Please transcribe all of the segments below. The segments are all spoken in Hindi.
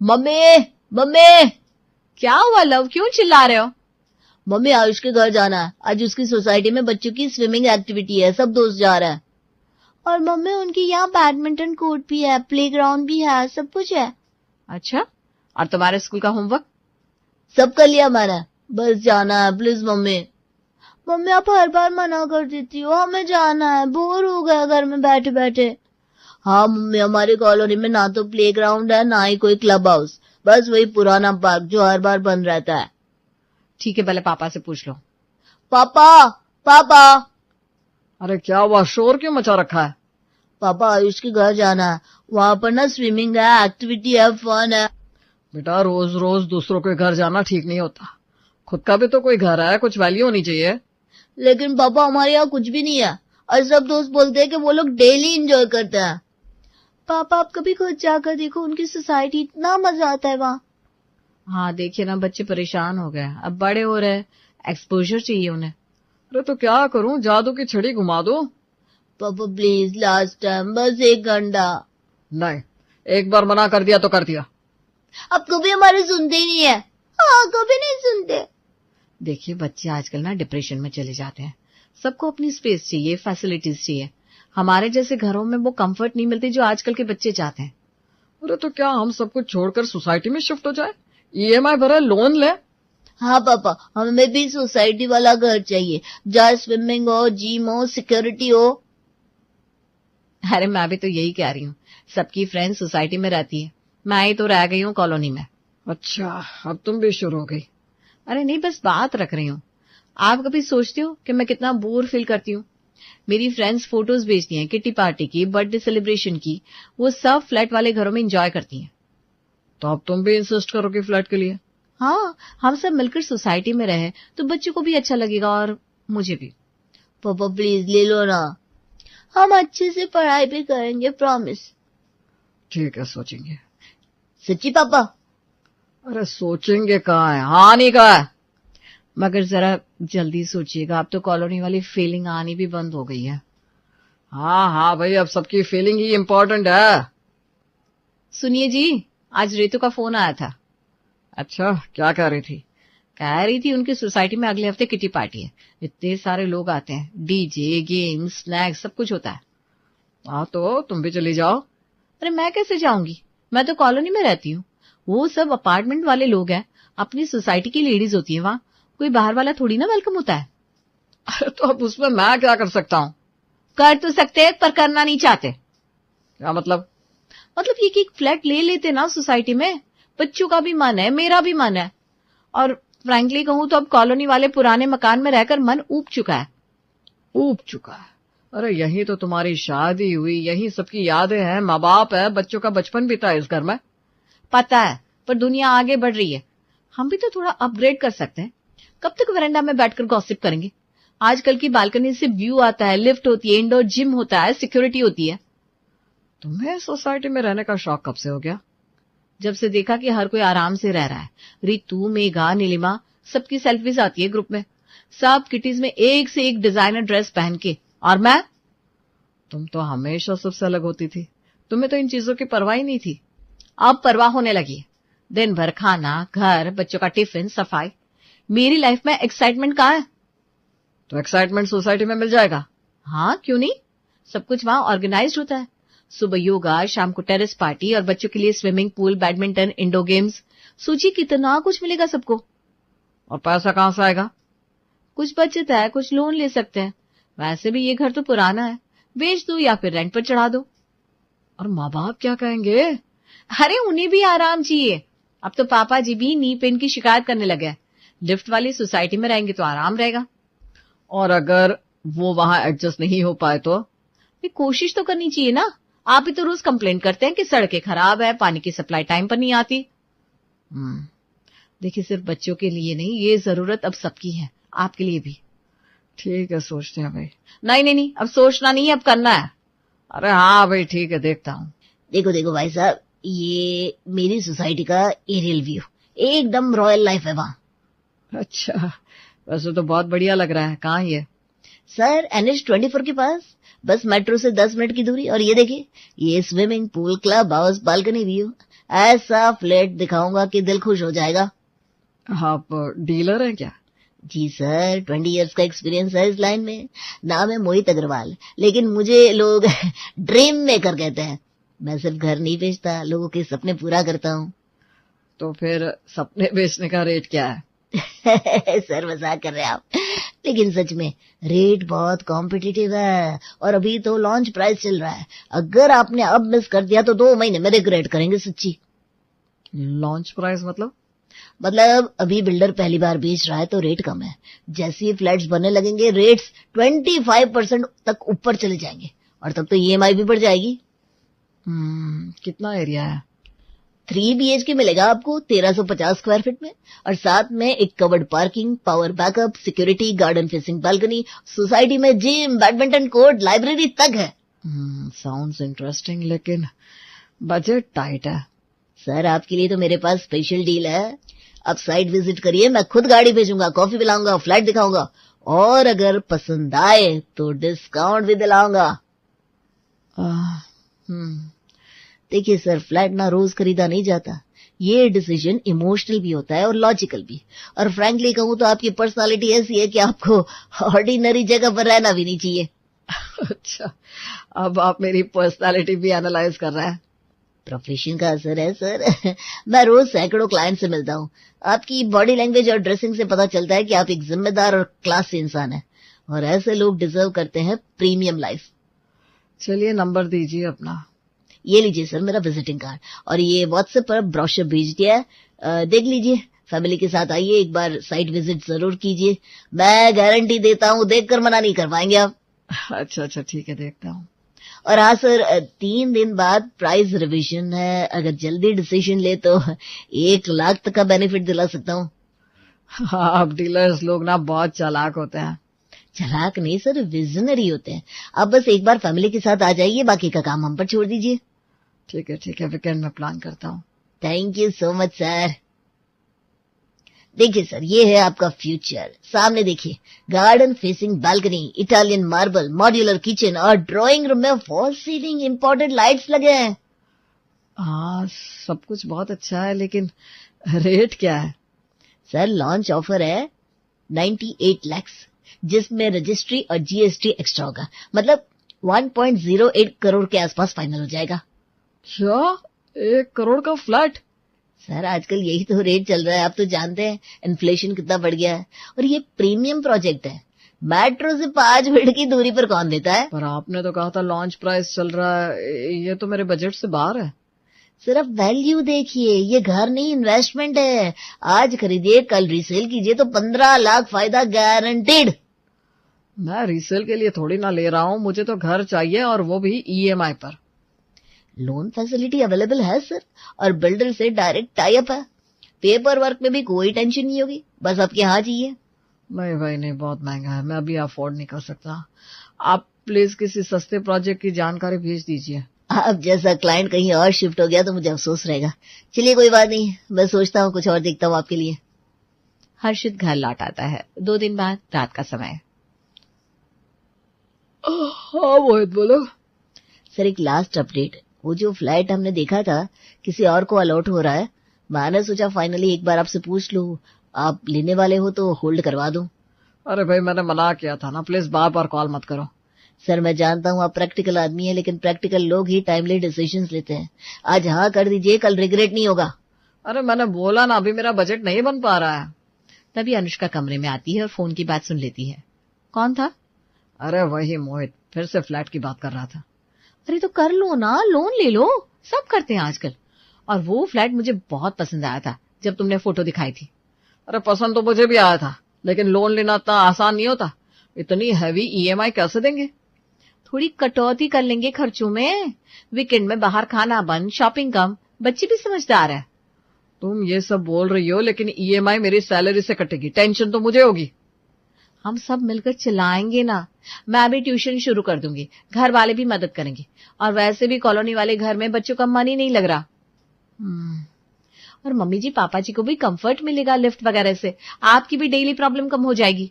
Mummy mummy. क्या हुआ लव, क्यों चिल्ला रहे हो? मम्मी आयुष के घर जाना है, आज उसकी सोसाइटी में बच्चों की स्विमिंग एक्टिविटी है, सब दोस्त जा रहे हैं। और मम्मी उनकी यहाँ बैडमिंटन कोर्ट भी है, प्लेग्राउंड भी है, सब कुछ है। अच्छा, और तुम्हारे स्कूल का होमवर्क? सब कर लिया मैंने, बस जाना है प्लीज मम्मी। मम्मी आप हर बार मना कर देती हो, हमें जाना है, बोर हो गया घर में बैठे बैठे। हाँ मम्मी, हमारी कॉलोनी में ना तो प्लेग्राउंड है ना ही कोई क्लब हाउस, बस वही पुराना पार्क जो हर बार बंद रहता है। ठीक है, पहले पापा से पूछ लो। पापा पापा। अरे क्या हुआ, शोर क्यों मचा रखा है? पापा आयुष के घर जाना है, वहां पर ना स्विमिंग है, एक्टिविटी है, फन है। बेटा रोज रोज दूसरों के घर जाना ठीक नहीं होता, खुद का भी तो कोई घर है, कुछ वैल्यू होनी चाहिए। लेकिन पापा हमारे यहाँ कुछ भी नहीं है और सब दोस्त बोलते हैं कि वो लोग डेली एंजॉय करते हैं। पापा आप कभी खुद जाकर देखो, उनकी सोसाइटी, इतना मजा आता है वहाँ। हाँ देखिए ना, बच्चे परेशान हो गए, अब बड़े हो रहे, एक्सपोजर चाहिए उन्हें। अरे तो क्या करूं, जादू की छड़ी घुमा दो। पापा प्लीज लास्ट टाइम, बस 1 घंटा। नहीं, एक बार मना कर दिया तो कर दिया। अब कभी हमारे सुनते ही नहीं है। हाँ कभी नहीं सुनते। देखिए बच्चे आजकल ना डिप्रेशन में चले जाते हैं, सबको अपनी स्पेस चाहिए, फैसिलिटीज चाहिए। हमारे जैसे घरों में वो कंफर्ट नहीं मिलती जो आजकल के बच्चे चाहते हैं। अरे तो क्या हम सब कुछ छोड़कर सोसाइटी में शिफ्ट हो जाए, ईएमआई भरा लोन ले? हाँ पापा, हमें भी सोसाइटी वाला घर चाहिए जहाँ स्विमिंग हो, जिम हो, सिक्योरिटी हो। अरे मैं भी तो यही कह रही हूँ, सबकी फ्रेंड सोसाइटी में रहती है, मैं ही तो रह गई हूँ कॉलोनी में। अच्छा, अब तुम भी शुरू हो गई। अरे नहीं, बस बात रख रही हूँ। आप कभी सोचते हो कि मैं कितना बोर फील करती हूँ? मेरी फ्रेंड्स फोटोज भेजती हैं किटी पार्टी की, बर्थडे सेलिब्रेशन की, वो सब फ्लैट वाले घरों में एंजॉय करती हैं। तो अब तुम भी इंसिस्ट करोगे फ्लैट के लिए? हाँ, हम सब मिलकर सोसाइटी में रहे तो बच्चों को भी अच्छा लगेगा और मुझे भी। पापा प्लीज ले लो ना, हम अच्छे से पढ़ाई भी करेंगे, प्रॉमिस। ठीक है, सोचेंगे। सच्ची पापा? अरे सोचेंगे कहाँ है, हाँ नहीं कहा है। मगर जरा जल्दी सोचिएगा, अब तो कॉलोनी वाली फीलिंग आनी भी बंद हो गई है। हाँ हाँ भाई, अब सबकी फीलिंग ही इम्पोर्टेंट है। सुनिए जी, आज रेतु का फोन आया था। अच्छा, क्या कह रही थी? कह रही थी उनकी सोसाइटी में अगले हफ्ते किटी पार्टी है, इतने सारे लोग आते हैं, डीजे, गेम्स, स्नैक्स, सब कुछ होता है। हाँ तो तुम भी चली जाओ। अरे मैं कैसे जाऊंगी, मैं तो कॉलोनी में रहती हूँ, वो सब अपार्टमेंट वाले लोग हैं, अपनी सोसाइटी की लेडीज होती है, वहाँ कोई बाहर वाला थोड़ी ना वेलकम होता है। अरे तो अब उसमें मैं क्या कर सकता हूँ? कर तो सकते हैं पर करना नहीं चाहते। क्या मतलब? मतलब ये कि एक फ्लैट ले लेते ना सोसाइटी में, बच्चों का भी मन है, मेरा भी मन है, और फ्रैंकली कहूं तो अब कॉलोनी वाले पुराने मकान में रहकर मन ऊब चुका है। ऊब चुका है? अरे यही तो तुम्हारी शादी हुई, यही सबकी यादें हैं, माँ बाप है, बच्चों का बचपन बीता है इस घर में। पता है, पर दुनिया आगे बढ़ रही है, हम भी तो थोड़ा अपग्रेड कर सकते हैं। कब तक वरांडा में बैठकर गॉसिप करेंगे? आजकल की बालकनी से व्यू आता है, लिफ्ट होती है, इंडोर जिम होता है, सिक्योरिटी होती है। तुम्हें सोसाइटी में रहने का शौक कब से हो गया? जब से देखा कि हर कोई आराम से रह रहा है। रितु, मेघा, नीलिमा, सबकी सेल्फीज आती है ग्रुप में, सब किटीज में एक से एक डिजाइनर ड्रेस पहन के, और मैं? तुम तो हमेशा सबसे अलग होती थी, तुम्हें तो इन चीजों की परवाह ही नहीं थी। अब परवाह होने लगी है। दिन भर खाना, घर, बच्चों का टिफिन, सफाई, मेरी लाइफ में एक्साइटमेंट कहाँ है? तो एक्साइटमेंट सोसाइटी में मिल जाएगा। हाँ क्यों नहीं, सब कुछ वहां ऑर्गेनाइज्ड होता है। सुबह योगा, शाम को टेरेस पार्टी, और बच्चों के लिए swimming pool, badminton, indoor games. सोचिए कितना कुछ मिलेगा सबको। और पैसा कहाँ से आएगा? कुछ बचत है, कुछ लोन ले सकते हैं। वैसे भी ये घर तो पुराना है, बेच दो या फिर रेंट पर चढ़ा दो। और माँ बाप क्या कहेंगे? अरे उन्हें भी आराम चाहिए। अब तो पापा जी भी नी पेन की शिकायत करने लगे हैं। लिफ्ट वाली सोसाइटी में रहेंगे तो आराम रहेगा। और अगर वो वहां एडजस्ट नहीं हो पाए तो? कोशिश तो करनी चाहिए ना। आप ही तो रोज कंप्लेन करते हैं कि सड़कें खराब है, पानी की सप्लाई टाइम पर नहीं आती। देखिए सिर्फ बच्चों के लिए नहीं, ये जरूरत अब सबकी है, आपके लिए भी। ठीक है, सोचते हैं भाई। नहीं, अब सोचना नहीं है, अब करना है। अरे हाँ भाई ठीक है, देखता हूँ। देखो देखो भाई साहब, ये मेरी सोसाइटी का एरियल व्यू, एकदम रॉयल लाइफ है वहाँ। अच्छा, वैसे तो बहुत बढ़िया लग रहा है। कहाँ ये? सर NH24 के पास, बस मेट्रो से 10 मिनट की दूरी। और ये देखिए, ये swimming pool, club house, balcony view, ऐसा फ्लैट दिखाऊंगा कि दिल खुश हो जाएगा। आप डीलर हैं क्या? जी सर, 20 इयर्स का एक्सपीरियंस है इस लाइन में। नाम है मोहित अग्रवाल, लेकिन मुझे लोग ड्रीम मेकर कहते हैं। मैं सिर्फ घर नहीं बेचता, लोगों के सपने पूरा करता हूँ। तो फिर सपने बेचने का रेट क्या है? सर मजाक कर रहे हैं आप, लेकिन सच में रेट बहुत कॉम्पिटिटिव है और अभी तो लॉन्च प्राइस चल रहा है। अगर आपने अब मिस कर दिया तो 2 महीने में रिग्रेट करेंगे सच्ची। लॉन्च प्राइस मतलब अभी बिल्डर पहली बार बेच रहा है तो रेट कम है। जैसे ही फ्लैट्स बनने लगेंगे रेट्स 25% तक ऊपर चले जाएंगे और तब तो ईएमआई भी बढ़ जाएगी। कितना एरिया है? 3 BHK मिलेगा आपको 1350 स्क्वायर फीट में, और साथ में एक covered parking, power backup, security, garden facing balcony, society में जिम, बैडमिंटन कोर्ट, लाइब्रेरी तक है। साउंड्स इंटरेस्टिंग, लेकिन बजट टाइट है। सर आपके लिए तो मेरे पास स्पेशल डील है। आप साइट विजिट करिए, मैं खुद गाड़ी भेजूंगा, कॉफी पिलाऊंगा, फ्लैट दिखाऊंगा, और अगर पसंद आए तो डिस्काउंट भी दिलाऊंगा। देखिए सर, फ्लैट ना रोज खरीदा नहीं जाता। ये डिसीजन इमोशनल भी होता है और लॉजिकल भी। और फ्रैंकली कहूं तो आपकी पर्सनालिटी ऐसी है कि आपको ऑर्डिनरी जगह पर रहना भी नहीं चाहिए। अच्छा, अब आप मेरी पर्सनालिटी भी एनालाइज कर रहे हैं। प्रोफेशन का असर है सर। मैं रोज सैकड़ों क्लाइंट से मिलता हूँ। आपकी बॉडी लैंग्वेज और ड्रेसिंग से पता चलता है कि आप एक जिम्मेदार और क्लासी इंसान हैं, और ऐसे लोग डिजर्व करते हैं प्रीमियम लाइफ। चलिए नंबर दीजिए अपना। ये लीजिए सर मेरा विजिटिंग कार्ड, और ये व्हाट्सएप पर ब्रोशर भेज दिया है, देख लीजिए। फैमिली के साथ आइए, एक बार साइट विजिट जरूर कीजिए। मैं गारंटी देता हूँ, देखकर मना नहीं कर पाएंगे आप। अच्छा ठीक है, देखता हूँ। और हाँ सर, 3 दिन बाद प्राइस रिविजन है। अगर जल्दी डिसीजन ले तो 1 लाख तक का बेनिफिट दिला सकता हूँ। हाँ, आप डीलर्स लोग ना बहुत चालाक होते हैं। चालाक नहीं सर, विजनरी होते हैं। आप बस एक बार फैमिली के साथ आ जाइए, बाकी का काम हम पर छोड़ दीजिए। ठीक है, वीकेंड में प्लान करता हूँ। Thank you so much sir. देखिए सर, ये है आपका फ्यूचर। सामने देखिए, garden facing balcony, Italian marble, modular kitchen, और ड्राइंग रूम में फॉल सीलिंग इंपोर्टेड लाइट्स लगे हैं। हाँ, सब कुछ बहुत अच्छा है, लेकिन रेट क्या है? सर लॉन्च ऑफर है 98 लाख, जिसमें रजिस्ट्री और जीएसटी एक्स्ट्रा होगा। मतलब 1.08 करोड़ के आसपास फाइनल हो जाएगा। क्या 1 करोड़ का फ्लैट? सर आजकल यही तो रेट चल रहा है। आप तो जानते हैं इन्फ्लेशन कितना बढ़ गया है, और ये प्रीमियम प्रोजेक्ट है। मेट्रो से 5 मिनट की दूरी पर कौन देता है? पर आपने तो कहा था लॉन्च प्राइस चल रहा है, ये तो मेरे बजट से बाहर है। सिर्फ वैल्यू देखिए, ये घर नहीं इन्वेस्टमेंट है। आज खरीदिए, कल रीसेल कीजिए तो 15 लाख फायदा गारंटीड। मैं रीसेल के लिए थोड़ी ना ले रहा हूँ, मुझे तो घर चाहिए, और वो भी ईएमआई पर। लोन फैसिलिटी अवेलेबल है सर, और बिल्डर से डायरेक्ट टाई अप है। पेपर वर्क में भी कोई टेंशन नहीं होगी, बस आपके यहाँ चाहिए। नहीं भाई नहीं, बहुत महंगा है, मैं अभी अफोर्ड नहीं कर सकता। आप प्लीज किसी सस्ते प्रोजेक्ट की जानकारी भेज दीजिए। अब जैसा क्लाइंट कहीं और शिफ्ट हो गया तो मुझे अफसोस रहेगा। चलिए कोई बात नहीं, मैं सोचता हूँ कुछ और देखता हूँ आपके लिए। हर्षित घर लौट आता है 2 दिन बाद, रात का समय। हाँ मोहित, बोलो। सर एक लास्ट अपडेट, वो जो फ्लैट हमने देखा था किसी और को अलॉट हो रहा है। मैंने सोचा फाइनली एक बार आपसे पूछ लूं, आप लेने वाले हो तो होल्ड करवा दूं। अरे भाई, मैंने मना किया था ना, प्लीज बार बार कॉल मत करो। सर मैं जानता हूँ आप प्रैक्टिकल आदमी है, लेकिन प्रैक्टिकल लोग ही टाइमली डिसीजंस लेते हैं। आज हाँ कर दीजिए, कल रिग्रेट नहीं होगा। अरे मैंने बोला ना, अभी मेरा बजट नहीं बन पा रहा है। तभी अनुष्का कमरे में आती है और फोन की बात सुन लेती है। कौन था? अरे वही मोहित, फिर से फ्लैट की बात कर रहा था। अरे तो कर लो ना, लोन ले लो, सब करते हैं आजकल। और वो फ्लैट मुझे बहुत पसंद आया था जब तुमने फोटो दिखाई थी। अरे पसंद तो मुझे भी आया था, लेकिन लोन लेना इतना आसान नहीं होता। इतनी हैवी ईएमआई कैसे देंगे? थोड़ी कटौती कर लेंगे खर्चों में। वीकेंड में बाहर खाना बंद, शॉपिंग कम। बच्ची भी समझदार है। तुम ये सब बोल रही हो, लेकिन ईएमआई मेरी सैलरी से कटेगी, टेंशन तो मुझे होगी। हम सब मिलकर चलाएंगे ना। मैं भी ट्यूशन शुरू कर दूंगी, घर वाले भी मदद करेंगे। और वैसे भी कॉलोनी वाले घर में बच्चों का मन ही नहीं लग रहा। और मम्मी जी पापा जी को भी कंफर्ट मिलेगा लिफ्ट वगैरह से। आपकी भी डेली प्रॉब्लम कम हो जाएगी।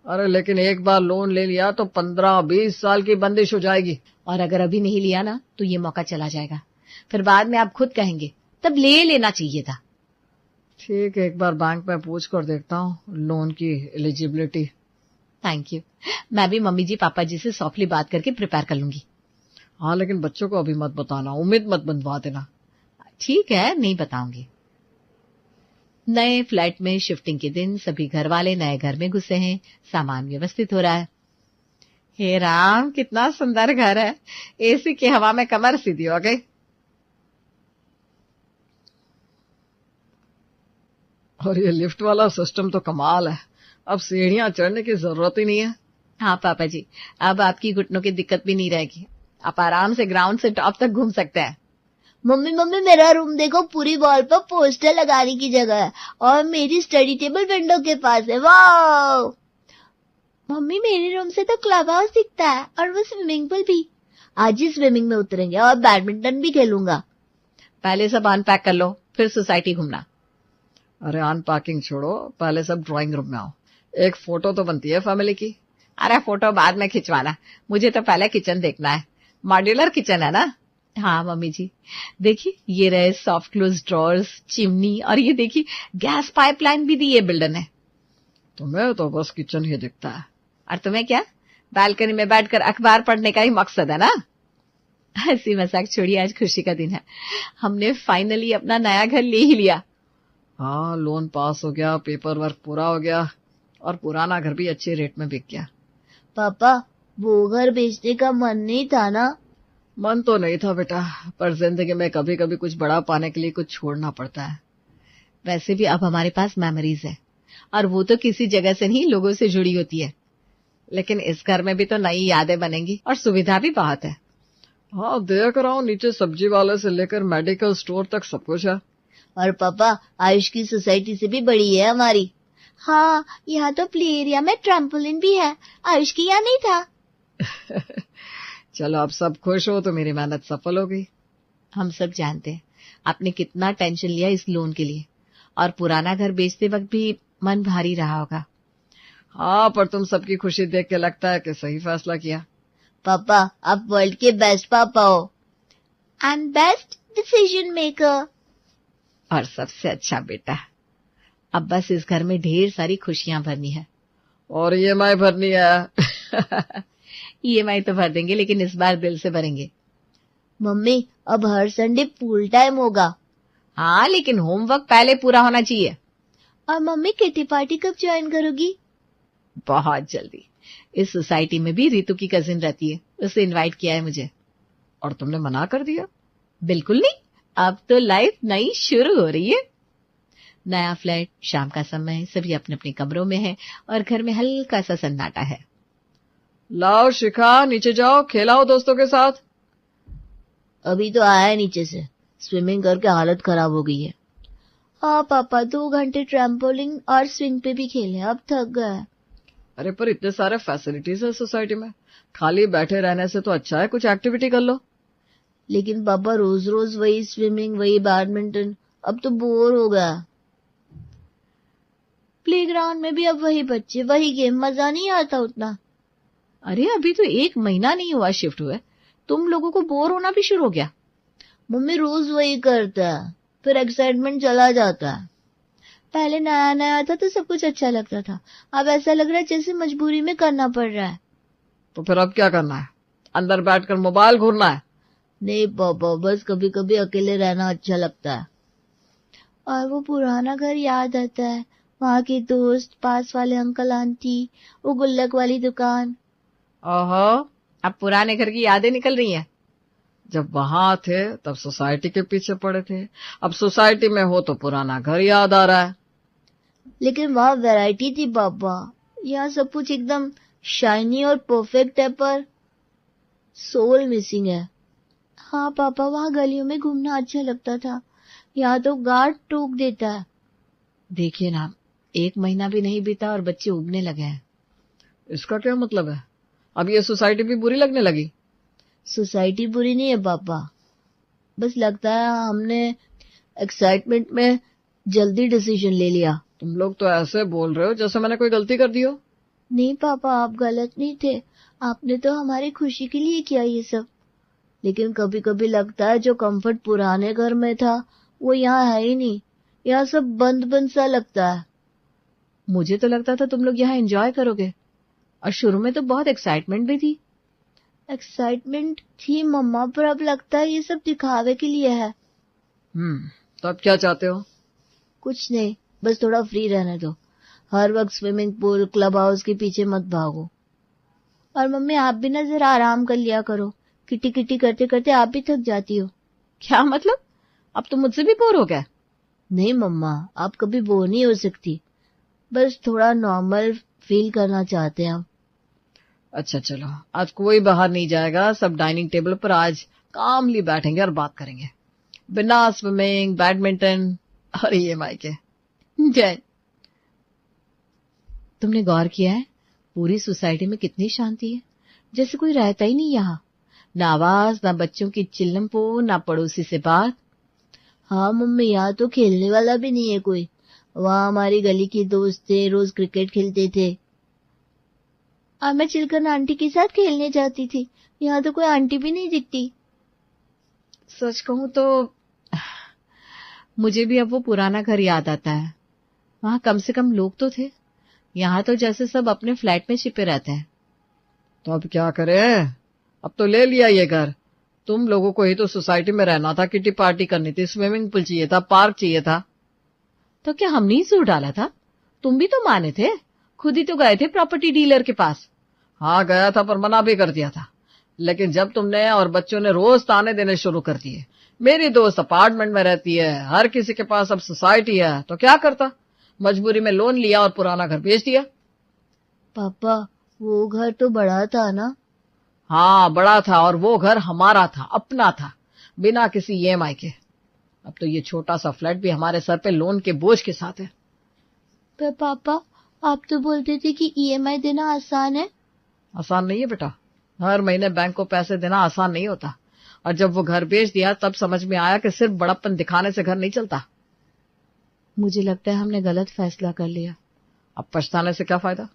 अरे लेकिन एक बार लोन ले लिया तो 15-20 साल की बंदिश हो जाएगी। और अगर अभी नहीं लिया ना तो ये मौका चला जाएगा। फिर बाद में आप खुद कहेंगे तब ले लेना चाहिए था। ठीक है, एक बार बैंक में पूछ कर देखता हूँ लोन की एलिजिबिलिटी। Thank you. मैं भी मम्मी जी पापा जी से सॉफ्टली बात करके प्रिपेयर कर लूंगी। हाँ, लेकिन बच्चों को अभी मत बताना, उम्मीद मत बंधवा देना। ठीक है, नहीं बताऊंगी। नए फ्लैट में शिफ्टिंग के दिन सभी घर वाले नए घर में घुसे हैं, सामान व्यवस्थित हो रहा है। हे राम, कितना सुंदर घर है। एसी की हवा में कमर सीधी हो गई। और ये लिफ्ट वाला सिस्टम तो कमाल है, अब सीढ़ियां चढ़ने की जरूरत ही नहीं है। हाँ पापा जी, अब आपकी घुटनों की दिक्कत भी नहीं रहेगी। आप आराम से ग्राउंड से टॉप तक घूम सकते हैं। मम्मी मम्मी मेरा रूम देखो, पूरी वॉल पर पोस्टर लगाने की जगह है और मेरी स्टडी टेबल विंडो के पास है। वाह मम्मी, मेरे रूम से तो क्लब हाउस दिखता है और वो स्विमिंग पूल भी। आज ही स्विमिंग में उतरेंगे और बैडमिंटन भी खेलूंगा। पहले सब अनपैक कर लो, फिर सोसाइटी घूमना। अरे अनपैकिंग छोड़ो, पहले सब ड्राइंग रूम में आओ, एक फोटो तो बनती है फैमिली की। अरे फोटो बाद में खिंचवाना, मुझे तो पहले किचन देखना है। मॉड्यूलर किचन है ना? हाँ मम्मी जी, देखिए ये रहे सॉफ्ट क्लोज ड्रॉर्स, चिमनी, और ये देखिए गैस पाइपलाइन भी दी है बिल्डर ने। तुम्हें तो बस किचन ही दिखता है। और तुम्हें क्या, बालकनी में बैठकर अखबार पढ़ने का ही मकसद है ना? हंसी मजाक छोड़िए, आज खुशी का दिन है। हमने फाइनली अपना नया घर ले ही लिया। हाँ, लोन पास हो गया, पेपर वर्क पूरा हो गया और पुराना घर भी अच्छे रेट में बिक गया। पापा, वो घर बेचने का मन नहीं था ना? मन तो नहीं था बेटा, पर जिंदगी में कभी कभी कुछ बड़ा पाने के लिए कुछ छोड़ना पड़ता है। वैसे भी अब हमारे पास मेमोरीज है, और वो तो किसी जगह से नहीं, लोगों से जुड़ी होती है। लेकिन इस घर में भी तो नई यादें बनेंगी और सुविधा भी बहुत है। हाँ, देख रहा हूँ, नीचे सब्जी वाले से लेकर मेडिकल स्टोर तक सब कुछ है। और पापा, आयुष की सोसाइटी से भी बड़ी है हमारी। हाँ, यहाँ तो प्ले एरिया में ट्रैम्पोलिन भी है, आयुष की यहाँ नहीं था। चलो, अब सब खुश हो तो मेरी मेहनत सफल हो गई। हम सब जानते हैं आपने कितना टेंशन लिया इस लोन के लिए, और पुराना घर बेचते वक्त भी मन भारी रहा होगा। हाँ, पर तुम सबकी खुशी देख के लगता है कि सही फैसला किया। पापा, आप वर्ल्ड के बेस्ट पापा हो एंड बेस्ट डिसीजन मेकर। और सबसे अच्छा बेटा। अब बस इस घर में ढेर सारी खुशियां भरनी है। और EMI भरनी है। EMI तो भर देंगे, लेकिन इस बार दिल से भरेंगे। मम्मी, अब हर संडे पूल टाइम होगा। हाँ, लेकिन होमवर्क पहले पूरा होना चाहिए। और मम्मी, किटी पार्टी कब ज्वाइन करोगी? बहुत जल्दी। इस सोसाइटी में भी रितु की कजिन रहती है, उसे इनवाइट किया है मुझे। और तुमने मना कर दिया? बिल्कुल नहीं, अब तो लाइफ नई शुरू हो रही है। नया फ्लैट, शाम का समय, सभी अपने अपने कमरों में हैं और घर में हल्का सा सन्नाटा है। लाओ शिखा, नीचे जाओ, खेलाओ दोस्तों के साथ। अभी तो आया है नीचे से, स्विमिंग करके हालत खराब हो गई है। हाँ पापा, 2 घंटे ट्रैम्पोलिन और स्विंग पे भी खेले, अब थक गए। अरे पर इतने सारे फैसिलिटीज है सोसाइटी में, खाली बैठे रहने से तो अच्छा है कुछ एक्टिविटी कर लो। लेकिन पापा, रोज रोज वही स्विमिंग, वही बैडमिंटन, अब तो बोर हो गया। प्लेग्राउंड में भी अब वही बच्चे, वही गेम, मजा नहीं आता उतना। अरे अभी तो 1 महीना नहीं हुआ शिफ्ट हुए, तुम लोगों को बोर होना भी शुरू हो गया? मम्मी रोज वही करता है, फिर एक्साइटमेंट चला जाता है। पहले नया नया था तो सब कुछ अच्छा लगता था, अब ऐसा लग रहा है जैसे मजबूरी में करना पड़ रहा है। तो फिर अब क्या करना है, अंदर बैठकर मोबाइल घूरना है? नहीं पापा, बस कभी कभी अकेले रहना अच्छा लगता है। और वो पुराना घर याद आता है, वहाँ के दोस्त, पास वाले अंकल आंटी, वो गुल्लक वाली दुकान। ओहो, अब पुराने घर की यादें निकल रही हैं। जब वहां थे तब सोसाइटी के पीछे पड़े थे, अब सोसाइटी में हो तो पुराना घर याद आ रहा है। लेकिन वहाँ वैरायटी थी पापा, यहाँ सब कुछ एकदम शाइनी और परफेक्ट है, पर सोल मिसिंग है। हाँ पापा, वहाँ गलियों में घूमना अच्छा लगता था, यहाँ तो गार्ड टोक देता है। देखिए ना, 1 महीना भी नहीं बीता और बच्चे उगने लगे हैं। इसका क्या मतलब है, अब ये सोसाइटी भी बुरी लगने लगी? सोसाइटी बुरी नहीं है पापा, बस लगता है हमने एक्साइटमेंट में जल्दी डिसीजन ले लिया। तुम लोग तो ऐसे बोल रहे हो जैसे मैंने कोई गलती कर दी हो। नहीं पापा, आप गलत नहीं थे, आपने तो हमारी खुशी के लिए किया ये सब। लेकिन कभी कभी लगता है जो कंफर्ट पुराने घर में था वो यहाँ है ही नहीं। यहाँ सब बंद बंद सा लगता है। मुझे तो लगता था तुम लोग यहाँ एंजॉय करोगे, और शुरू में तो बहुत एक्साइटमेंट भी थी। एक्साइटमेंट थी मम्मा, पर अब लगता है ये सब दिखावे के लिए है। तो अब क्या चाहते हो? कुछ नहीं, बस थोड़ा फ्री रहने दो। हर वक्त स्विमिंग पूल, क्लब हाउस के पीछे मत भागो। और मम्मी आप भी ना जरा आराम कर लिया करो। किटी किटी करते करते आप भी थक जाती हो। क्या मतलब? अब तो मुझसे भी बोर हो गया। नहीं मम्मा, आप कभी बोर नहीं हो सकती, बस थोड़ा नॉर्मल फील करना चाहते हैं हम। अच्छा चलो, आज कोई बाहर नहीं जाएगा, सब डाइनिंग टेबल पर आज कामली बैठेंगे और बात करेंगे, बिना स्विमिंग, बैडमिंटन और EMI के। जय, तुमने गौर किया है पूरी सोसाइटी में कितनी शांति है, जैसे कोई रहता ही नहीं यहाँ। ना आवाज, ना बच्चों की चिल्लम-पो, ना पड़ोसी से बात। हाँ मम्मी, यहाँ तो खेलने वाला भी नहीं है कोई। वहाँ हमारी गली के दोस्त थे, रोज क्रिकेट खेलते थे और मैं चिलकन आंटी के साथ खेलने जाती थी। यहाँ तो कोई आंटी भी नहीं दिखती। सच कहूं तो मुझे भी अब वो पुराना घर याद आता है। वहां कम से कम लोग तो थे। यहाँ तो जैसे सब अपने फ्लैट में छिपे रहते हैं। तो अब क्या करें, अब तो ले लिया ये घर। तुम लोगों को ही तो सोसाइटी में रहना था, किटी पार्टी करनी थी, स्विमिंग पूल चाहिए था, पार्क चाहिए था। तो क्या हमने ही सुर डाला था? तुम भी तो माने थे, खुद ही तो गए थे प्रॉपर्टी डीलर के पास। हाँ गया था, पर मना भी कर दिया था। लेकिन जब तुमने और बच्चों ने रोज ताने देने शुरू कर दिए, मेरी दोस्त अपार्टमेंट में रहती है, हर किसी के पास अब सोसाइटी है, तो क्या करता, मजबूरी में लोन लिया और पुराना घर बेच दिया। पापा वो घर तो बड़ा था ना? हाँ बड़ा था, और वो घर हमारा था, अपना था, बिना किसी EMI के। अब तो ये छोटा सा फ्लैट भी हमारे सर पे लोन के बोझ के साथ है। पर पापा आप तो बोलते थे कि EMI देना आसान है। आसान नहीं है बेटा, हर महीने बैंक को पैसे देना आसान नहीं होता। और जब वो घर बेच दिया तब समझ में आया कि सिर्फ बड़प्पन दिखाने से घर नहीं चलता। मुझे लगता है हमने गलत फैसला कर लिया। अब पछताने से क्या फायदा,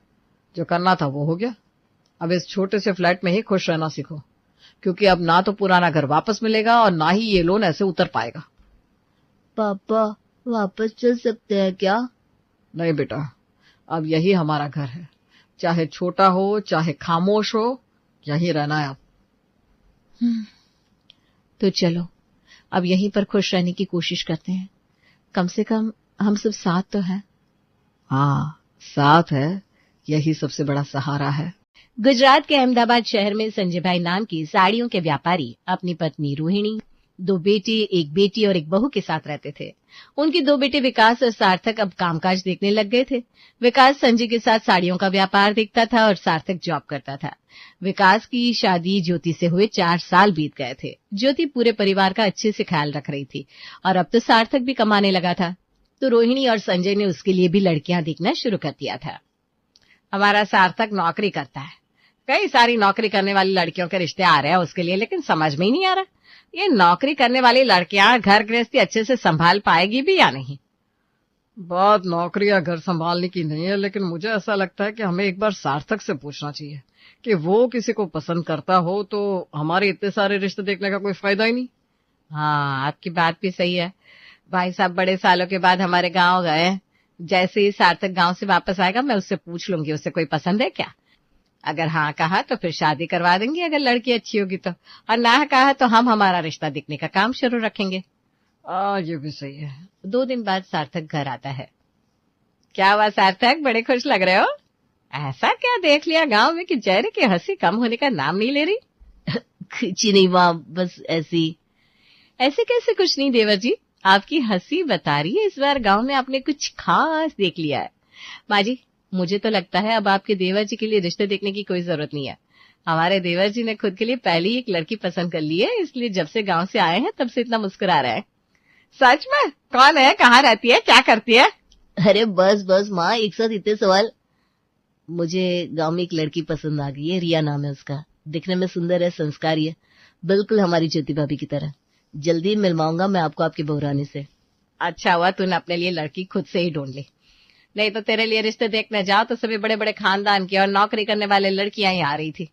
जो करना था वो हो गया। अब इस छोटे से फ्लैट में ही खुश रहना सीखो, क्योंकि अब ना तो पुराना घर वापस मिलेगा और ना ही ये लोन ऐसे उतर पाएगा। पापा वापस चल सकते हैं क्या? नहीं बेटा, अब यही हमारा घर है, चाहे छोटा हो चाहे खामोश हो, यही रहना है अब। तो चलो अब यहीं पर खुश रहने की कोशिश करते हैं। कम से कम हम सब साथ तो हैं। हाँ साथ है, यही सबसे बड़ा सहारा है। गुजरात के अहमदाबाद शहर में संजय भाई नाम की साड़ियों के व्यापारी अपनी पत्नी रोहिणी, 2 बेटे, 1 बेटी और 1 बहू के साथ रहते थे। उनके 2 बेटे विकास और सार्थक अब कामकाज देखने लग गए थे। विकास संजय के साथ साड़ियों का व्यापार देखता था और सार्थक जॉब करता था। विकास की शादी ज्योति से हुए 4 साल बीत गए थे। ज्योति पूरे परिवार का अच्छे से ख्याल रख रही थी और अब तो सार्थक भी कमाने लगा था, तो रोहिणी और संजय ने उसके लिए भी लड़कियां देखना शुरू कर दिया था। हमारा सार्थक नौकरी करता है, कई सारी नौकरी करने वाली लड़कियों के रिश्ते आ रहे हैं उसके लिए, लेकिन समझ में ही नहीं आ रहा ये नौकरी करने वाली लड़कियां घर गृहस्थी अच्छे से संभाल पाएगी भी या नहीं। बात नौकरी या घर संभालने की नहीं है, लेकिन मुझे ऐसा लगता है कि हमें एक बार सार्थक से पूछना चाहिए कि वो किसी को पसंद करता हो तो हमारे इतने सारे रिश्ते देखने का कोई फायदा ही नहीं। हाँ आपकी बात भी सही है। भाई साहब बड़े सालों के बाद हमारे गांव गए, जैसे ही सार्थक गांव से वापस आएगा मैं उससे पूछ लूंगी उसे कोई पसंद है क्या। अगर हाँ कहा तो फिर शादी करवा देंगे अगर लड़की अच्छी होगी तो, और ना कहा तो हम हमारा रिश्ता देखने का काम शुरू रखेंगे। ये भी सही है। 2 दिन बाद सार्थक घर आता है। क्या हुआ सार्थक, बड़े खुश लग रहे हो? ऐसा क्या देख लिया गांव में कि चेहरे की हंसी कम होने का नाम नहीं ले रही? कुछ नहीं माँ, बस ऐसी। ऐसे कैसे कुछ नहीं देवर जी, आपकी हंसी बता रही है इस बार गांव में आपने कुछ खास देख लिया है। माँ जी मुझे तो लगता है अब आपके देवर जी के लिए रिश्ते देखने की कोई जरूरत नहीं है। हमारे देवर जी ने खुद के लिए पहले ही एक लड़की पसंद कर ली है, इसलिए जब से गांव से आए हैं तब से इतना मुस्कुरा रहे हैं। सच में? कौन है, कहाँ रहती है, क्या करती है? अरे बस बस माँ, एक साथ इतने सवाल। मुझे गांव में एक लड़की पसंद आ गई है, रिया नाम है उसका। दिखने में सुंदर है, संस्कारी है, बिल्कुल हमारी ज्योति भाभी की तरह। जल्दी मिलवाऊंगा मैं आपको आपकी बहुरानी से। अच्छा हुआ तूने अपने लिए लड़की खुद से ही ढूंढ ली, नहीं तो तेरे लिए रिश्ते देखने जाओ तो सभी बड़े बड़े खानदान की और नौकरी करने वाले लड़कियां ही आ रही थी।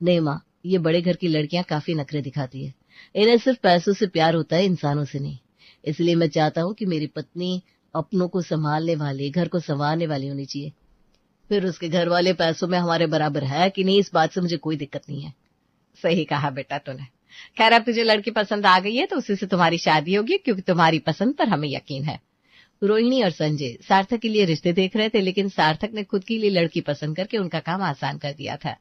नहीं माँ, ये बड़े घर की लड़कियां काफी नखरे दिखाती है। इन्हें सिर्फ पैसों से प्यार होता है, इंसानों से नहीं। इसलिए मैं चाहता हूँ कि मेरी पत्नी अपनों को संभालने वाली, घर को संवारने वाली होनी चाहिए। फिर उसके घर वाले पैसों में हमारे बराबर है कि नहीं, इस बात से मुझे कोई दिक्कत नहीं है। सही कहा बेटा तूने। खैर अब तुझे लड़की पसंद आ गई है तो उसी से तुम्हारी शादी होगी, क्योंकि तुम्हारी पसंद पर हमें यकीन है। रोहिणी और संजय सार्थक के लिए रिश्ते देख रहे थे, लेकिन सार्थक ने खुद के लिए लड़की पसंद करके उनका काम आसान कर दिया था।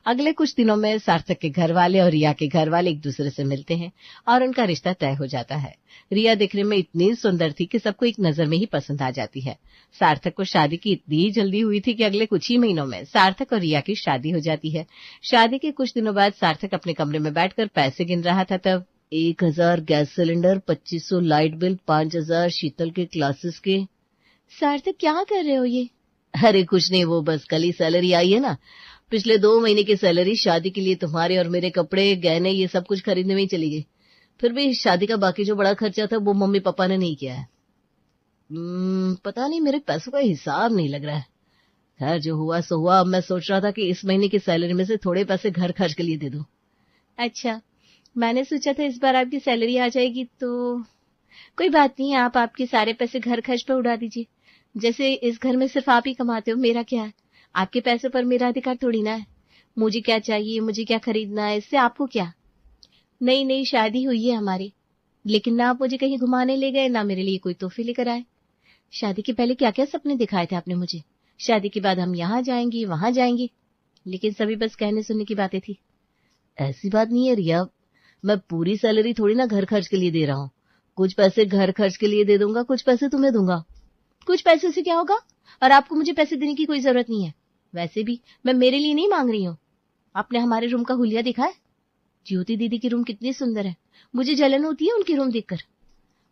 अगले कुछ दिनों में सार्थक के घर वाले और रिया के घर वाले एक दूसरे से मिलते हैं और उनका रिश्ता तय हो जाता है। रिया दिखने में इतनी सुंदर थी कि सबको एक नजर में ही पसंद आ जाती है। सार्थक को शादी की इतनी जल्दी हुई थी कि अगले कुछ ही महीनों में सार्थक और रिया की शादी हो जाती है। शादी के कुछ दिनों बाद सार्थक अपने कमरे में बैठकर पैसे गिन रहा था, तब 1000 गैस सिलेंडर, 2500 लाइट बिल, 5000 शीतल के क्लासेस के। सार्थक क्या कर रहे हो ये? अरे कुछ नहीं, वो बस कल ही सैलरी आई है ना, पिछले 2 महीने की सैलरी शादी के लिए तुम्हारे और मेरे कपड़े, गहने, ये सब कुछ खरीदने में ही चली गई। फिर भी शादी का बाकी जो बड़ा खर्चा था वो मम्मी पापा ने नहीं किया है। पता नहीं, मेरे पैसों का हिसाब नहीं लग रहा है। खैर जो हुआ सो हुआ। अब मैं सोच रहा था कि इस महीने की सैलरी में से थोड़े पैसे घर खर्च के लिए दे दूं। अच्छा, मैंने सोचा था इस बार आपकी सैलरी आ जाएगी तो कोई बात नहीं, आप आपके सारे पैसे घर खर्च पर उड़ा दीजिए। जैसे इस घर में सिर्फ आप ही कमाते हो, मेरा क्या है? आपके पैसों पर मेरा अधिकार थोड़ी ना है। मुझे क्या चाहिए, मुझे क्या खरीदना है, इससे आपको क्या? नई नई शादी हुई है हमारी, लेकिन ना आप मुझे कहीं घुमाने ले गए, ना मेरे लिए कोई तोहफे लेकर आए। शादी के पहले क्या क्या सपने दिखाए थे आपने मुझे, शादी के बाद हम यहाँ जाएंगे वहां जाएंगे, लेकिन सभी बस कहने सुनने की बातें थी। ऐसी बात नहीं है रिया, मैं पूरी सैलरी थोड़ी ना घर खर्च के लिए दे रहा हूँ। कुछ पैसे घर खर्च के लिए दे दूंगा, कुछ पैसे तुम्हें दूंगा। कुछ पैसे से क्या होगा? और आपको मुझे पैसे देने की कोई जरूरत नहीं है। वैसे भी मैं मेरे लिए नहीं मांग रही हूँ। आपने हमारे रूम का हुलिया देखा है? ज्योति दीदी की रूम कितनी सुंदर है, मुझे जलन होती है उनकी रूम देखकर।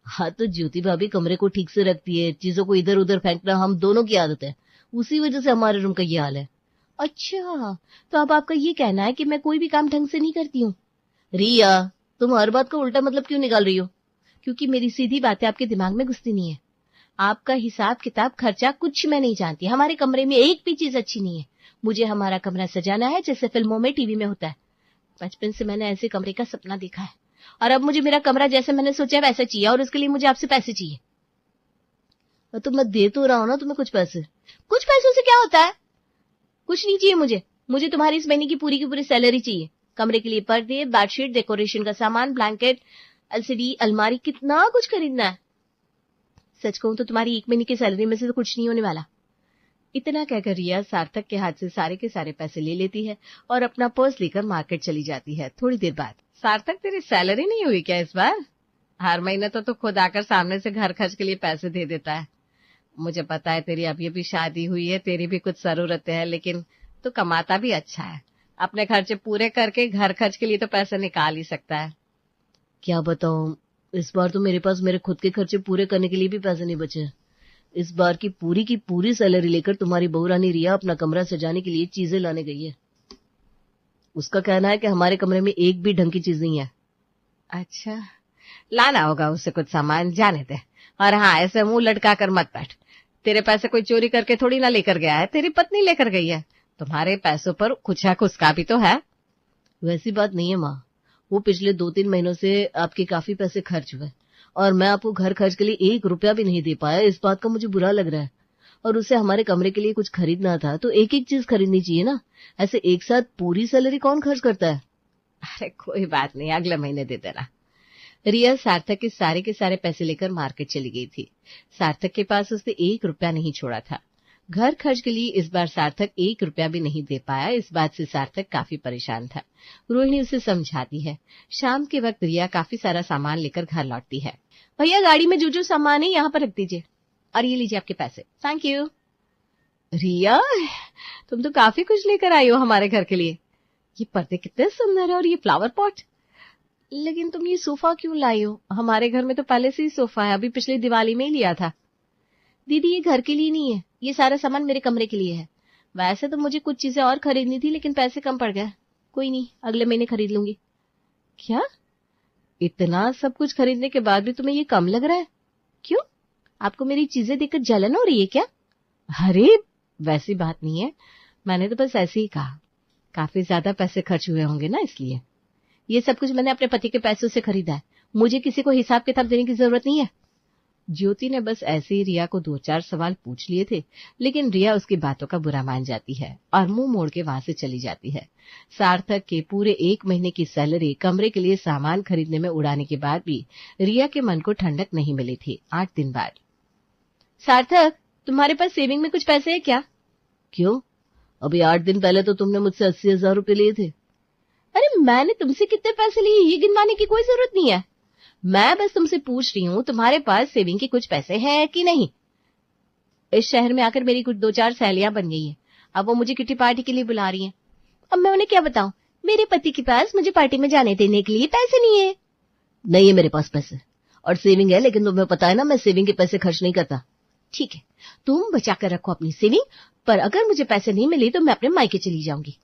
हाँ तो ज्योति भाभी कमरे को ठीक से रखती है, चीजों को इधर उधर फेंकना हम दोनों की आदत है, उसी वजह से हमारे रूम का ये हाल है। अच्छा, तो अब आपका ये कहना है कि मैं कोई भी काम ढंग से नहीं करती हूँ? रिया, तुम हर बात का उल्टा मतलब क्यों निकाल रही हो? क्योंकि मेरी सीधी बातें आपके दिमाग में घुसती नहीं है। आपका हिसाब किताब खर्चा कुछ मैं नहीं जानती। हमारे कमरे में एक भी चीज अच्छी नहीं है। मुझे हमारा कमरा सजाना है जैसे फिल्मों में, टीवी में होता है। बचपन से मैंने ऐसे कमरे का सपना देखा है, और अब मुझे मेरा कमरा जैसे मैंने सोचा है वैसा चाहिए, और उसके लिए मुझे आपसे पैसे चाहिए। तो मैं दे तो रहा हूँ ना तुम्हें कुछ पैसे। कुछ पैसों से क्या होता है? कुछ नहीं चाहिए मुझे तुम्हारी इस महीने की पूरी सैलरी चाहिए। कमरे के लिए पर्दे, बेडशीट, डेकोरेशन का सामान, ब्लैंकेट, एलसीडी, अलमारी, कितना कुछ खरीदना है। सच कहूं तो तुम्हारी 1 महीने की सैलरी में से तो कुछ नहीं होने वाला। इतना कहकर रिया सार्थक के हाथ से सारे के सारे पैसे ले लेती है और अपना पर्स लेकर मार्केट चली जाती है। थोड़ी देर बाद, सार्थक तेरी सैलरी नहीं हुई क्या इस बार? हर महीने तो तू खुद आकर सामने से घर खर्च के लिए पैसे दे देता है। मुझे पता है तेरी अभी अभी शादी हुई है, तेरी भी कुछ जरूरतें हैं, लेकिन तू कमाता भी अच्छा है। अपने खर्चे पूरे करके घर खर्च के लिए तो पैसे निकाल ही सकता है। क्या बताऊं, इस बार तो मेरे पास मेरे खुद के खर्चे पूरे करने के लिए भी पैसे नहीं बचे। इस बार की पूरी सैलरी लेकर तुम्हारी बहू रानी रिया अपना कमरा सजाने के लिए चीजें लाने गई है। उसका कहना है कि हमारे कमरे में एक भी ढंग की चीज नहीं है। अच्छा, लाना होगा उससे कुछ सामान, जाने दे। और हाँ, ऐसे मुंह लटका कर मत बैठ। तेरे पैसे कोई चोरी करके थोड़ी ना लेकर गया है, तेरी पत्नी लेकर गई है। तुम्हारे पैसों पर कुछ हक उसका भी तो है। वैसी बात नहीं है माँ, वो पिछले 2-3 महीनों से आपके काफी पैसे खर्च हुए और मैं आपको घर खर्च के लिए 1 रुपया भी नहीं दे पाया। इस बात का मुझे बुरा लग रहा है। और उसे हमारे कमरे के लिए कुछ खरीदना था तो एक एक चीज खरीदनी चाहिए ना, ऐसे एक साथ पूरी सैलरी कौन खर्च करता है। अरे कोई बात नहीं, अगले महीने दे देना। रिया सार्थक के सारे पैसे लेकर मार्केट चली गई थी। सार्थक के पास उसने 1 रुपया नहीं छोड़ा था। घर खर्च के लिए इस बार सार्थक 1 रुपया भी नहीं दे पाया। इस बात से सार्थक काफी परेशान था। रोहिणी उसे समझाती है। शाम के वक्त रिया काफी सारा सामान लेकर घर लौटती है। भैया, गाड़ी में जो जो सामान है यहाँ पर रख दीजिए, और ये लीजिए आपके पैसे। Thank you. रिया, तुम तो काफी कुछ लेकर आई हो हमारे घर के लिए। ये पर्दे कितने सुंदर है, और ये फ्लावर पॉट। लेकिन तुम ये सोफा क्यों लाई हो? हमारे घर में तो पहले से ही सोफा है, अभी पिछली दिवाली में ही लिया था। दीदी, ये घर के लिए नहीं है, ये सारा सामान मेरे कमरे के लिए है। वैसे तो मुझे कुछ चीजें और खरीदनी थी, लेकिन पैसे कम पड़ गए। कोई नहीं, अगले महीने खरीद लूंगी। क्या? इतना सब कुछ खरीदने के बाद भी तुम्हें ये कम लग रहा है? क्यों? आपको मेरी चीजें देखकर जलन हो रही है क्या? अरे वैसी बात नहीं है, मैंने तो बस ऐसे ही कहा। काफी ज्यादा पैसे खर्च हुए होंगे ना, इसलिए। ये सब कुछ मैंने अपने पति के पैसों से खरीदा है। मुझे किसी को हिसाब किताब देने की जरूरत नहीं है। ज्योति ने बस ऐसे ही रिया को 2-4 सवाल पूछ लिए थे, लेकिन रिया उसकी बातों का बुरा मान जाती है और मुंह मोड़ के वहां से चली जाती है। सार्थक के पूरे 1 महीने की सैलरी कमरे के लिए सामान खरीदने में उड़ाने के बाद भी रिया के मन को ठंडक नहीं मिली थी। 8 दिन बाद, सार्थक, तुम्हारे पास सेविंग में कुछ पैसे है क्या? क्यों? अभी 8 दिन पहले तो तुमने मुझसे 80,000 रुपए लिए थे। अरे मैंने तुमसे कितने पैसे लिए ये गिनवाने की कोई जरूरत नहीं है। मैं बस तुमसे पूछ रही हूँ तुम्हारे पास सेविंग के कुछ पैसे हैं कि नहीं। इस शहर में आकर मेरी कुछ 2-4 सहेलियां बन गई हैं। अब वो मुझे किटी पार्टी के लिए बुला रही हैं। अब मैं उन्हें क्या बताऊं? मेरे पति के पास मुझे पार्टी में जाने देने के लिए पैसे नहीं है। नहीं है मेरे पास पैसे, और सेविंग है, लेकिन तुम्हें पता है ना मैं सेविंग के पैसे खर्च नहीं करता। ठीक है, तुम बचा कर रखो अपनी सेविंग, पर अगर मुझे पैसे नहीं मिले तो मैं अपने मायके चली जाऊंगी,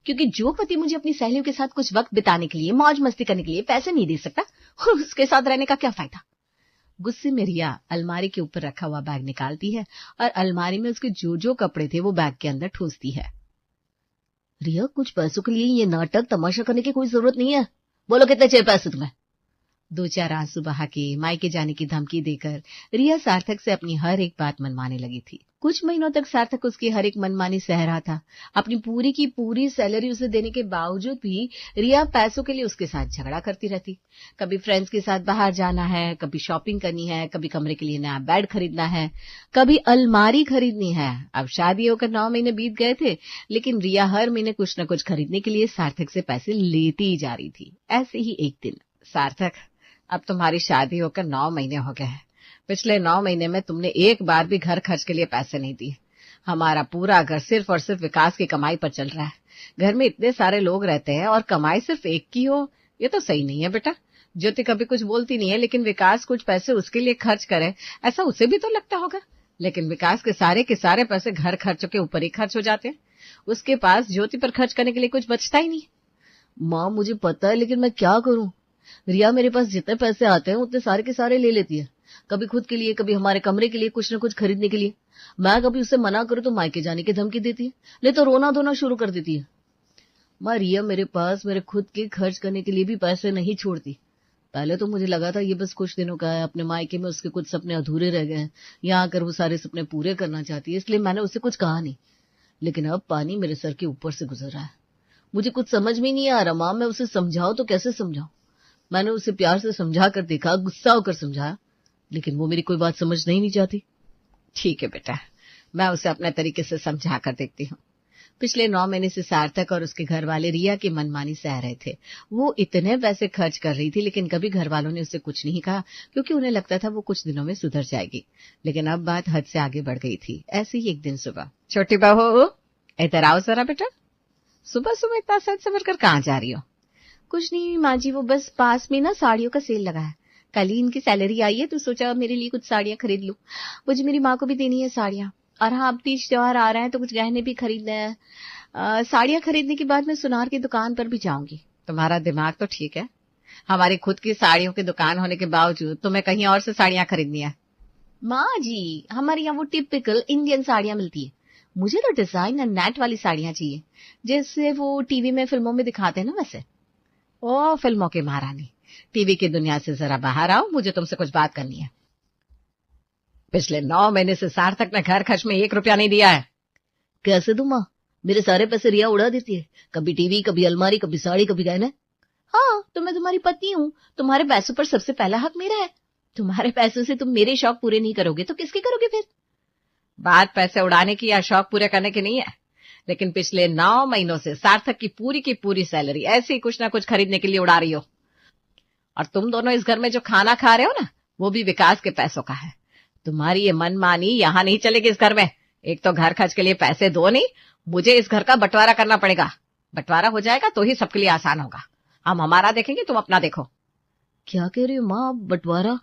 क्योंकि जो पति मुझे अपनी सहेलियों के साथ कुछ वक्त बिताने के लिए, मौज मस्ती करने के लिए पैसे नहीं दे सकता, उसके साथ रहने का क्या फायदा। गुस्से में रिया अलमारी के ऊपर रखा हुआ बैग निकालती है और अलमारी में उसके जो जो कपड़े थे वो बैग के अंदर ठूसती है। रिया, कुछ पैसों के लिए ये नाटक तमाशा करने की कोई जरूरत नहीं है। बोलो कितने चाहिए पैसे तुम्हें? 2-4 आंसू बहा के मायके जाने की धमकी देकर रिया सार्थक से अपनी हर एक बात मनवाने लगी थी। कुछ महीनों तक सार्थक उसकी हर एक मनमानी सह रहा था। अपनी पूरी की पूरी सैलरी उसे देने के बावजूद भी रिया पैसों के लिए उसके साथ झगड़ा करती रहती। कभी फ्रेंड्स के साथ बाहर जाना है, कभी शॉपिंग करनी है, कभी कमरे के लिए नया बेड खरीदना है, कभी अलमारी खरीदनी है। अब शादी होकर 9 महीने बीत गए थे, लेकिन रिया हर महीने कुछ न कुछ खरीदने के लिए सार्थक से पैसे लेती ही जा रही थी। ऐसे ही एक दिन, सार्थक, अब तुम्हारी शादी होकर 9 महीने हो गए हैं। पिछले 9 महीने में तुमने एक बार भी घर खर्च के लिए पैसे नहीं दिए। हमारा पूरा घर सिर्फ और सिर्फ विकास की कमाई पर चल रहा है। घर में इतने सारे लोग रहते हैं और कमाई सिर्फ एक की हो, ये तो सही नहीं है बेटा। ज्योति कभी कुछ बोलती नहीं है, लेकिन विकास कुछ पैसे उसके लिए खर्च करे, ऐसा उसे भी तो लगता होगा। लेकिन विकास के सारे पैसे घर खर्चों के ऊपर ही खर्च हो जाते हैं। उसके पास ज्योति पर खर्च करने के लिए कुछ बचता ही नहीं। माँ, मुझे पता है, लेकिन मैं क्या करूं? रिया मेरे पास जितने पैसे आते हैं उतने सारे के सारे ले लेती है। कभी खुद के लिए, कभी हमारे कमरे के लिए, कुछ न कुछ खरीदने के लिए। मैं कभी उससे मना करूं तो मायके जाने की धमकी देती है, नहीं तो रोना धोना शुरू कर देती है। माँ, रिया मेरे पास मेरे खुद के खर्च करने के लिए भी पैसे नहीं छोड़ती। पहले तो मुझे लगा था ये बस कुछ दिनों का है, अपने मायके में उसके कुछ सपने अधूरे रह गए हैं, यहाँ आकर वो सारे सपने पूरे करना चाहती है, इसलिए मैंने उससे कुछ कहा नहीं। लेकिन अब पानी मेरे सर के ऊपर से गुजर रहा है। मुझे कुछ समझ में नहीं आ रहा माँ, मैं उसे समझाऊं तो कैसे समझाऊं? मैंने उसे प्यार से समझा कर देखा, गुस्सा होकर समझाया, लेकिन वो मेरी कोई बात समझना ही नहीं चाहती। ठीक है बेटा, मैं उसे अपने तरीके से समझा कर देखती हूँ। पिछले 9 महीने से सार्थक और उसके घर वाले रिया की मनमानी सह रहे थे। वो इतने पैसे खर्च कर रही थी, लेकिन कभी घर वालों ने उससे कुछ नहीं कहा, क्योंकि उन्हें लगता था वो कुछ दिनों में सुधर जाएगी। लेकिन अब बात हद से आगे बढ़ गई थी। ऐसे ही एक दिन सुबह, छोटी बहू, इधर आओ जरा बेटा। सुबह सुबह इतना सज सवर कर कहाँ जा रही हो? कुछ नहीं माँ जी, वो बस पास में ना साड़ियों का सेल लगा है। कल ही इनकी सैलरी आई है तो सोचा मेरे लिए कुछ साड़ियां खरीद लूं। मुझे मेरी माँ को भी देनी है साड़ियां, और हाँ, अब तीज त्योहार आ रहा है तो कुछ गहने भी खरीदने हैं। साड़ियां खरीदने के बाद मैं सुनार की दुकान पर भी जाऊंगी। तुम्हारा दिमाग तो ठीक है, हमारी खुद की साड़ियों की दुकान होने के बावजूद तुम्हें कहीं और से साड़ियां खरीदनी है। माँ जी, हमारे यहाँ वो टिपिकल इंडियन साड़ियां मिलती है। मुझे तो डिजाइन और नेट वाली साड़ियां चाहिए, जैसे वो टीवी में फिल्मों में दिखाते हैं ना वैसे। ओ फिल्मों की महारानी, टीवी की दुनिया से जरा बाहर आओ, मुझे तुमसे कुछ बात करनी है। पिछले 9 महीने से सार्थक ने घर खर्च में 1 रुपया नहीं दिया है। कैसे दूं माँ? मेरे सारे पैसे रिया उड़ा देती है, कभी टीवी, कभी अलमारी, कभी साड़ी, कभी गहने। हाँ, तो मैं तुम्हारी पत्नी हूँ, तुम्हारे पैसों पर सबसे पहला हक मेरा है। तुम्हारे पैसों से तुम मेरे शौक पूरे नहीं करोगे तो किसके करोगे फिर? बात पैसे उड़ाने की या शौक पूरे करने की नहीं है, लेकिन पिछले 9 महीनों से सार्थक की पूरी सैलरी ऐसे ही कुछ ना कुछ खरीदने के लिए उड़ा रही हो। और तुम दोनों इस घर में जो खाना खा रहे हो ना, वो भी विकास के पैसों का है। तुम्हारी ये मनमानी यहाँ नहीं चलेगी इस घर में। एक तो घर खर्च के लिए पैसे दो नहीं, मुझे इस घर का बंटवारा करना पड़ेगा। बंटवारा हो जाएगा तो ही सबके लिए आसान होगा। हम हमारा देखेंगे, तुम अपना देखो। क्या कह रही हो माँ, बंटवारा?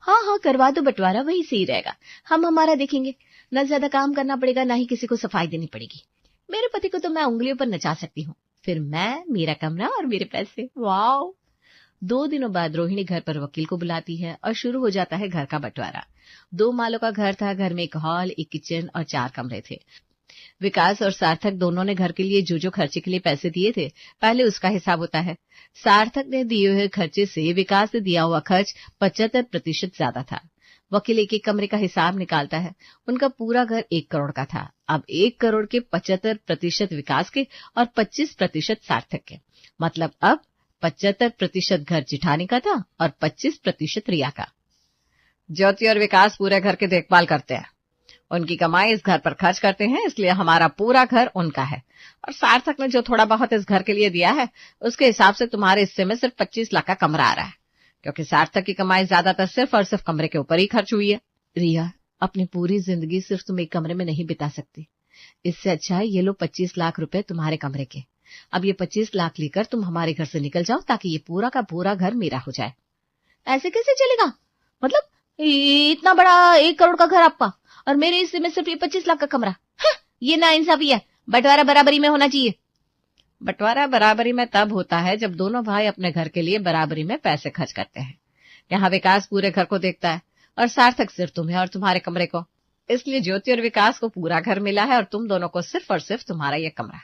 हाँ हाँ, करवा दो बंटवारा, वही सही रहेगा। हम हमारा देखेंगे, न ज्यादा काम करना पड़ेगा, ना ही किसी को सफाई देनी पड़ेगी। मेरे पति को तो मैं उंगलियों पर नचा सकती हूँ, फिर मैं, मेरा कमरा और मेरे पैसे। वाओ। 2 दिनों बाद रोहिणी घर पर वकील को बुलाती है और शुरू हो जाता है घर का बंटवारा। 2 मालों का घर था। घर में एक हॉल, एक किचन और 4 कमरे थे। विकास और सार्थक दोनों ने घर के लिए जो खर्चे के लिए पैसे दिए थे, पहले उसका हिसाब होता है। सार्थक ने दिए हुए खर्चे से विकास ने दिया हुआ खर्च 75% ज्यादा था। वकील एक एक कमरे का हिसाब निकालता है। उनका पूरा घर 1 करोड़ का था। अब 1 करोड़ के 75% विकास के और 25% सार्थक के। मतलब अब 75% घर जिठानी का था और 25% रिया का। ज्योति और विकास पूरे घर की देखभाल करते हैं। उनकी कमाई इस घर पर खर्च करते हैं, इसलिए हमारा पूरा घर उनका है। और सार्थक ने जो थोड़ा बहुत इस घर के लिए दिया है, उसके हिसाब से तुम्हारे हिस्से में सिर्फ 25 लाख का कमरा आ रहा है, क्योंकि सार्थक की कमाई ज्यादातर सिर्फ और सिर्फ कमरे के ऊपर ही खर्च हुई है। रिया, अपनी पूरी जिंदगी सिर्फ तुम एक कमरे में नहीं बिता सकती। इससे अच्छा है ये लो 25 लाख रुपए तुम्हारे कमरे के। अब ये 25 लाख लेकर तुम हमारे घर से निकल जाओ, ताकि ये पूरा का पूरा घर मेरा हो जाए। ऐसे कैसे चलेगा? मतलब इतना बड़ा 1 करोड़ का घर आपका और मेरे हिस्से में सिर्फ ये 25 लाख का कमरा। ये नाइंसाफी है। बंटवारा बराबरी में होना चाहिए। बंटवारा बराबरी में तब होता है जब दोनों भाई अपने घर के लिए बराबरी में पैसे खर्च करते हैं। यहाँ विकास पूरे घर को देखता है और सार्थक सिर्फ तुम्हें और तुम्हारे कमरे को। इसलिए ज्योति और विकास को पूरा घर मिला है और तुम दोनों को सिर्फ और सिर्फ तुम्हारा ये कमरा।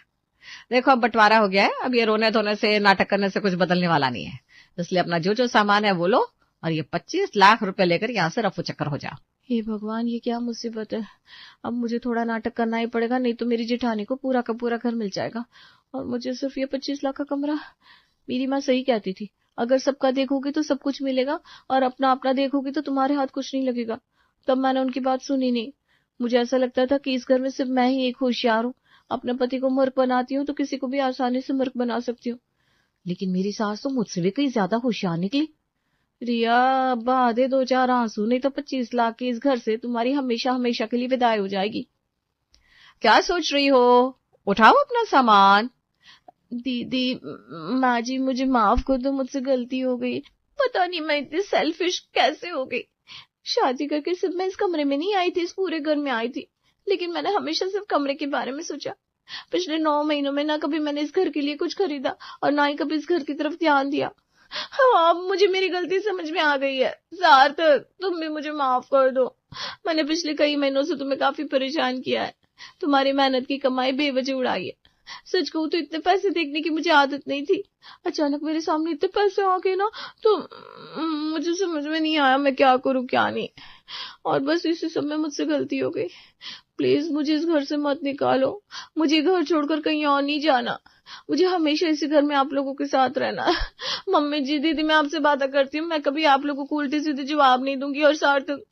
देखो, अब बंटवारा हो गया है। अब ये रोने धोने से, नाटक करने से कुछ बदलने वाला नहीं है। इसलिए अपना जो जो सामान है वो लो और ये 25 लाख रुपए लेकर यहाँ से रफू चक्कर हो जाओ। हे भगवान, ये क्या मुसीबत है। अब मुझे थोड़ा नाटक करना ही पड़ेगा, नहीं तो मेरी जेठानी को पूरा का पूरा घर मिल जाएगा और मुझे सिर्फ ये 25 लाख का कमरा। मेरी माँ सही कहती थी, अगर सबका देखोगे तो सब कुछ मिलेगा और अपना अपना देखोगे तो तुम्हारे हाथ कुछ नहीं लगेगा। तब मैंने उनकी बात सुनी नहीं। मुझे ऐसा लगता था कि इस घर में सिर्फ मैं ही एक होशियार हूँ। अपने पति को मूर्ख बनाती हूँ तो किसी को भी आसानी से मूर्ख बना सकती हूँ। लेकिन मेरी सास तो मुझसे भी कहीं ज्यादा होशियार निकली। रिया, बहा दे 2-4 आंसू, नहीं तो 25 लाख के इस घर से तुम्हारी हमेशा हमेशा के लिए विदाई हो जाएगी। क्या सोच रही हो? उठाओ अपना सामान। दीदी, माँ जी, मुझे माफ कर दो, मुझसे गलती हो गई। पता नहीं मैं इतनी सेल्फिश कैसे हो गई। शादी करके सिर्फ मैं इस कमरे में नहीं आई थी, इस पूरे घर में आई थी, लेकिन मैंने हमेशा सिर्फ कमरे के बारे में सोचा। पिछले 9 महीनों में ना कभी मैंने इस घर के लिए कुछ खरीदा और ना ही कभी इस घर की तरफ ध्यान दिया। हाँ, अब मुझे मेरी गलती समझ में आ गई है। सार्थक, तुम भी मुझे माफ कर दो। मैंने पिछले कई महीनों से तुम्हें काफी परेशान किया है। तुम्हारी मेहनत की कमाई बेवजह उड़ाई है। सच कहूं तो इतने पैसे देखने की मुझे आदत नहीं थी। अचानक मेरे सामने इतने पैसे आ गए ना, तो मुझे समझ में नहीं आया मैं क्या करूं क्या नहीं। और बस इसी सब में मुझसे गलती हो गई। प्लीज मुझे इस घर से मत निकालो। मुझे घर छोड़कर कहीं और नहीं जाना। मुझे हमेशा इसी घर में आप लोगों के साथ रहना। मम्मी जी, दीदी, मैं आपसे बातें करती हूँ, मैं कभी आप लोगों को उल्टे सीधे जवाब नहीं दूंगी। और सार्थक,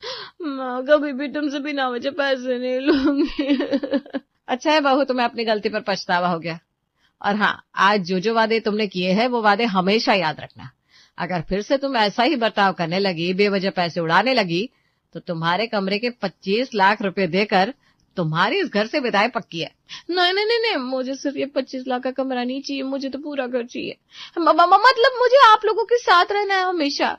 कभी भी तुमसे बिना वजह पैसे नहीं लूंगी। अच्छा है बहू, तुम्हें अपनी गलती पर पछतावा हो गया। और हाँ, आज जो जो वादे तुमने किए हैं वो वादे हमेशा याद रखना। अगर फिर से तुम ऐसा ही बर्ताव करने लगी, बेवजह पैसे उड़ाने लगी, तो तुम्हारे कमरे के 25 लाख रुपए देकर तुम्हारी इस घर से विदाई पक्की है। नहीं नहीं नहीं नहीं, मुझे सिर्फ ये 25 लाख का कमरा नहीं चाहिए, मुझे तो पूरा घर चाहिए। मतलब मुझे आप लोगों के साथ रहना है हमेशा।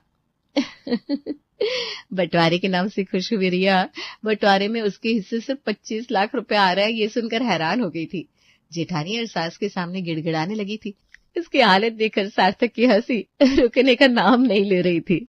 बंटवारे के नाम से खुश हुई रिया। बंटवारे में उसके हिस्से से 25 लाख रुपए आ रहा है, ये सुनकर हैरान हो गई थी। जेठानी और सास के सामने गिड़गिड़ाने लगी थी। इसकी हालत देखकर सार्थक की हंसी रुकने का नाम नहीं ले रही थी।